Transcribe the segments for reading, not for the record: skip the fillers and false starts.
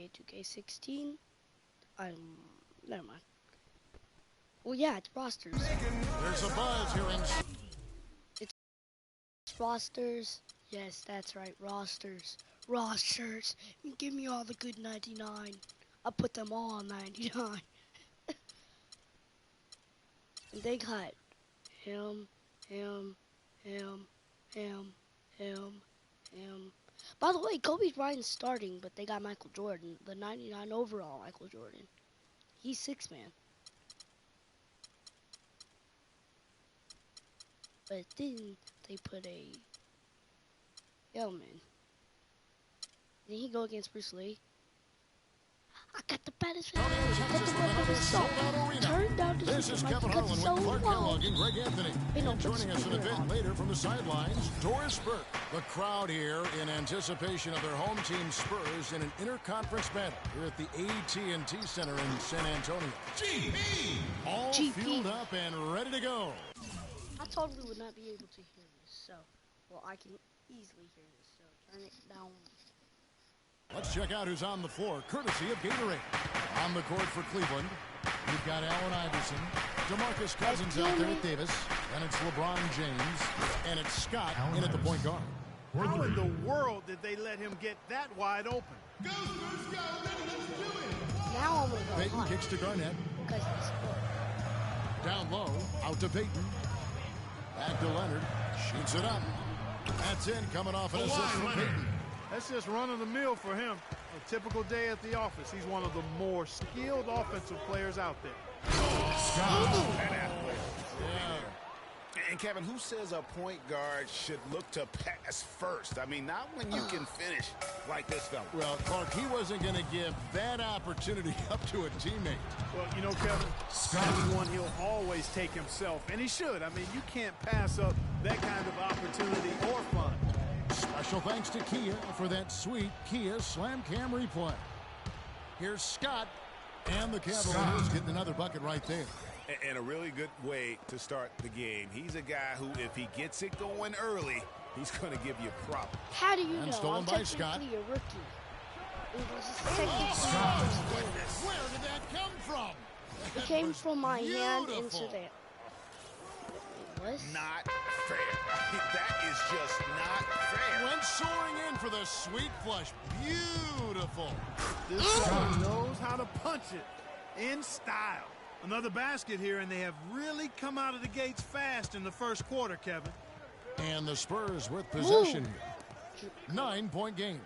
Nba2k16. Never mind. Well, yeah, it's rosters. There's a buzz here in... It's rosters. Yes, that's right, rosters. Rosters. Give me all the good 99. I'll put them all on 99. And they got him. By the way, Kobe Bryant's starting, but they got Michael Jordan, the 99 overall Michael Jordan. He's 6-man. But then they put a Hellman. Then he go against Bruce Lee. I got the baddest shot. Turned out This is Kevin Harlan with Clark Kellogg and Greg Anthony. And joining us in a bit later from the sidelines, Doris Burke. The crowd here in anticipation of their home team Spurs in an interconference battle here at the AT&T Center in San Antonio. GP! All fueled up and ready to go. I totally would not be able to hear this, so, well, I can easily hear this, so turn it down. Let's check out who's on the floor, courtesy of Gatorade. On the court for Cleveland, we've got Allen Iverson, DeMarcus Cousins out there at Davis, and it's LeBron James, and it's Scott in at the point guard. How in the world did they let him get that wide open? Go, Spurs, go! Let's do it! Now I'm going to go Payton kicks to Garnett. Because of the score. Down low, out to Payton. Back to Leonard, shoots it up. That's in, coming off an assist from Payton. That's just run-of-the-mill for him. A typical day at the office. He's one of the more skilled offensive players out there. And Kevin, who says a point guard should look to pass first? I mean, not when you can finish like this fella. Well, Clark, he wasn't going to give that opportunity up to a teammate. Well, you know, Kevin, Scott is one he'll always take himself, and he should. I mean, you can't pass up that kind of opportunity or fun. Special thanks to Kia for that sweet Kia Slam Cam replay. Here's Scott, and the Cavaliers getting another bucket right there. And a really good way to start the game. He's a guy who, if he gets it going early, he's going to give you problems. How do you know? Stolen I'm by Scott. A rookie. It was his second Where did that come from? It came from my hand into there. What? Not fair. That is just not fair. Went soaring in for the sweet flush. Beautiful. This guy knows how to punch it in style. Another basket here, and they have really come out of the gates fast in the first quarter, Kevin. And the Spurs with possession here. 9-point game.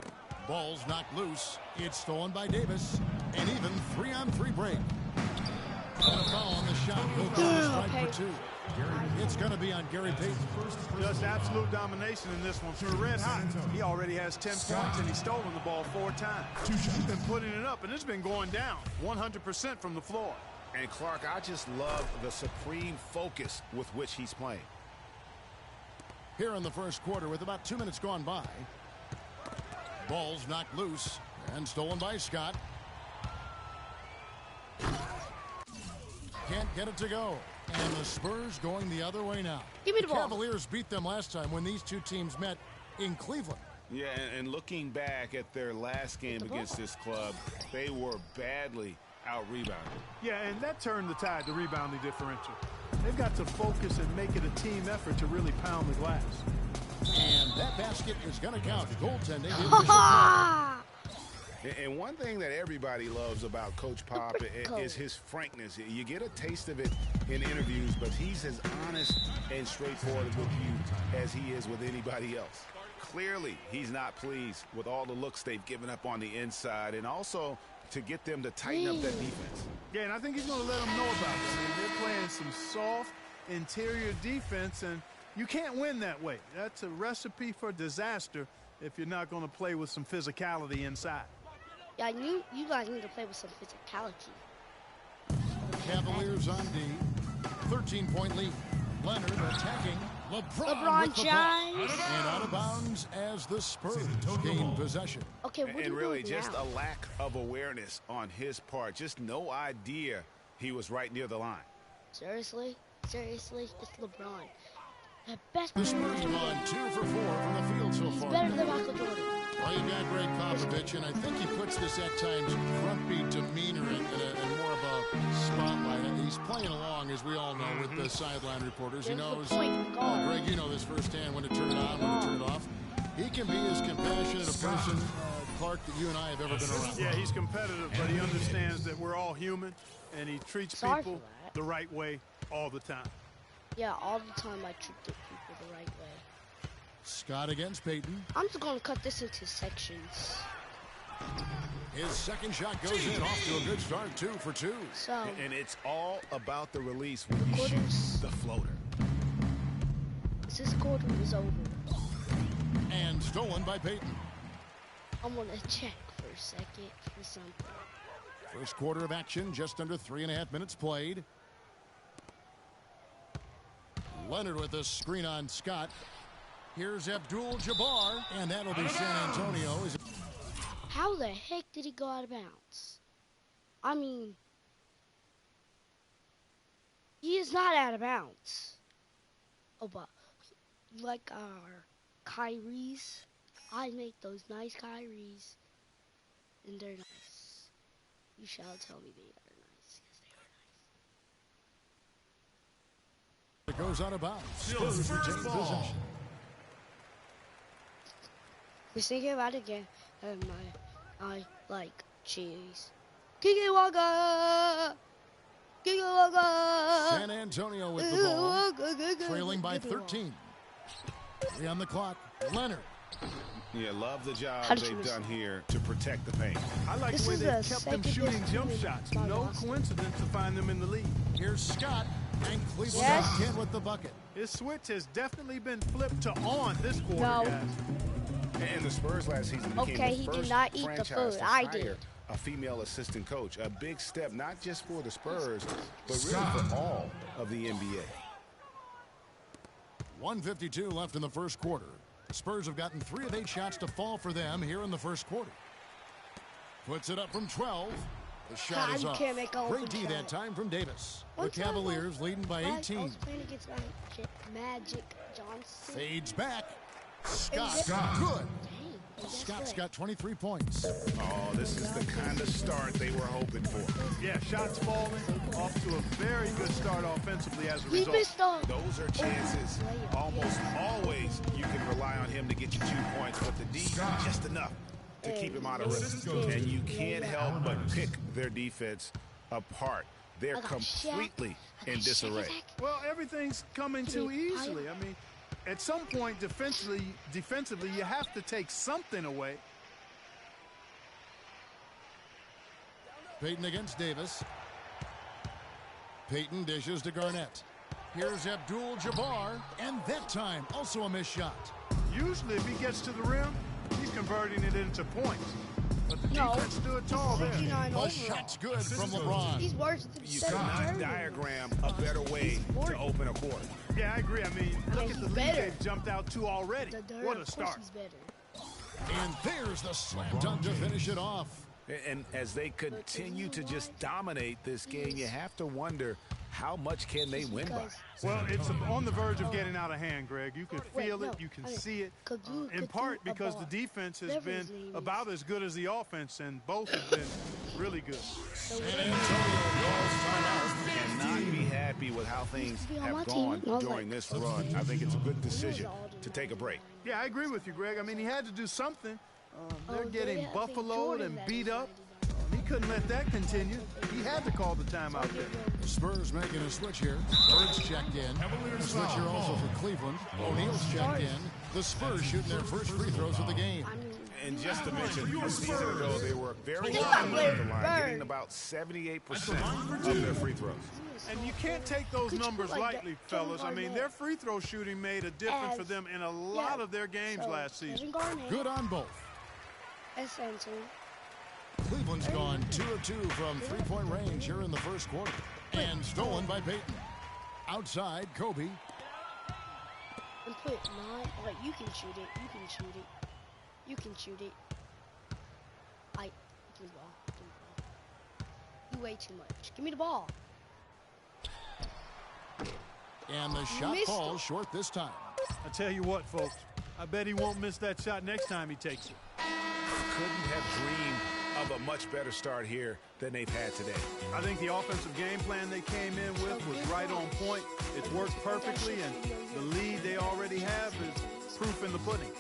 Ball's knocked loose. It's stolen by Davis. And even 3-on-3 break. And a foul on the shot. He'll call the strike for 2. It's going to be on Gary Payton. Just absolute domination in this one. For red hot, he already has 10 points, and he's stolen the ball 4 times. He's been putting it up, and it's been going down 100% from the floor. And Clark, I just love the supreme focus with which he's playing. Here in the first quarter with about 2 minutes gone by. Ball's knocked loose and stolen by Scott. Can't get it to go. And the Spurs going the other way now. Give me the ball. Cavaliers beat them last time when these two teams met in Cleveland. Yeah, and looking back at their last game against this club, they were badly out-rebounded. Yeah, and that turned the tide, the rebounding differential. They've got to focus and make it a team effort to really pound the glass. And that basket is going to count. Goaltending. And one thing that everybody loves about Coach Pop is his frankness. You get a taste of it in interviews, but he's as honest and straightforward with you as he is with anybody else. Clearly, he's not pleased with all the looks they've given up on the inside, and also to get them to tighten up that defense. Yeah, and I think he's going to let them know about it. I mean, they're playing some soft interior defense, and you can't win that way. That's a recipe for disaster if you're not going to play with some physicality inside. Yeah, you guys need to play with some physicality. Gathers on D. 13-point lead. Leonard attacking. LeBron James. And out of bounds as the Spurs gain possession. Okay, what and really just now? a lack of awareness on his part. Just no idea he was right near the line. Seriously? Seriously? It's LeBron. The best The Spurs have gone 2 for 4 from the field so far. He's better than Michael Jordan. Well, you got Greg Popovich, and I think he puts this at times grumpy demeanor and more of a spotlight. He's playing along, as we all know, with the sideline reporters. He knows, Greg, you know this firsthand, when to turn it on, when to turn it off. He can be as compassionate a person, Clark, that you and I have ever been around. Yeah, he's competitive, but he understands that we're all human, and he treats people the right way all the time. Yeah, all the time I treat people the right way. Scott against Payton. I'm just going to cut this into sections. His second shot goes in, off to a good start, 2 for 2. So, and it's all about the release when you shoot the floater. This quarter is over. And stolen by Payton. I'm going to check for a second for something. First quarter of action, just under 3.5 minutes played. Leonard with a screen on Scott. Here's Abdul-Jabbar, and that'll be San Antonio. How the heck did he go out of bounds? I mean, he is not out of bounds. Oh, but like our Kyries, I make those nice Kyries, and they're nice. You shall tell me they are nice, because they are nice. It goes out of bounds. Spurs retain possession. Just thinking about it again, and I like cheese. Kiki Waka! Kiki Waka! San Antonio with the ball, trailing by 13. 3 on the clock. Leonard. Yeah, love the job they've done here to protect the paint. I like the way they've kept them shooting jump shots. No coincidence to find them in the league. Here's Scott, and Cleveland again with the bucket. His switch has definitely been flipped to on this quarter, guys. And the Spurs last season became the first did not eat the food. I did. A female assistant coach. A big step, not just for the Spurs, but really for all of the NBA. 1:52 left in the first quarter. The Spurs have gotten 3 of 8 shots to fall for them here in the first quarter. Puts it up from 12. The shot is off. Great D that time from Davis. The Cavaliers leading by 18. I was playing against Magic Johnson. Fades back. Scott, good. Scott's got 23 points. Oh, this is the kind of start they were hoping for. Yeah, shots falling, off to a very good start offensively as a result. Those are chances. Almost always you can rely on him to get you 2 points, but the D just enough to keep him out of rhythm. And you can't help but pick their defense apart. They're completely in disarray. Well, everything's coming too easily. I mean, at some point defensively, you have to take something away. Payton against Davis. Payton dishes to Garnett. Here's Abdul-Jabbar, and that time also a missed shot. Usually if he gets to the rim, he's converting it into points. But the defense stood tall there. The shot's good from LeBron. He's worse than You cannot diagram a better way to open a quarter. Yeah, I agree. I mean, look at the lead they've jumped out to already. What a start. And there's the slam dunk to finish it off. And as they continue to just dominate this game, you have to wonder, how much can they win by? Well, it's on the verge of getting out of hand, Greg. You can feel it. You can see it. In part because the defense has been about as good as the offense, and both have been really good. San Antonio calls timeout. Cannot be happy with how things have gone during this run. I think it's a good decision to take a break. Yeah, I agree with you, Greg. I mean, he had to do something. They're getting buffaloed and beat up. He couldn't let that continue. He had to call the timeout there. The Spurs making a switch here. Birds checked in. A switch here also for Cleveland. O'Neal's checked in. The Spurs shooting their first free throws of the game. And just to mention, a season ago, they were very high on the line, getting about 78% of their free throws. And you can't take those numbers lightly, fellas. I mean, their free throw shooting made a difference for them in a lot of their games last season. Good on both. Cleveland's gone 2 of 2 from three-point range here in the first quarter. And stolen by Payton. Outside, Kobe. And put 9. Like, you can shoot it. You can shoot it. You can shoot it. Give me the ball. Give me the ball. You way too much. Give me the ball. And the shot falls short this time. I tell you what, folks. I bet he won't miss that shot next time he takes it. Couldn't have dreamed of a much better start here than they've had today. I think the offensive game plan they came in with was right on point. It worked perfectly, and the lead they already have is proof in the pudding.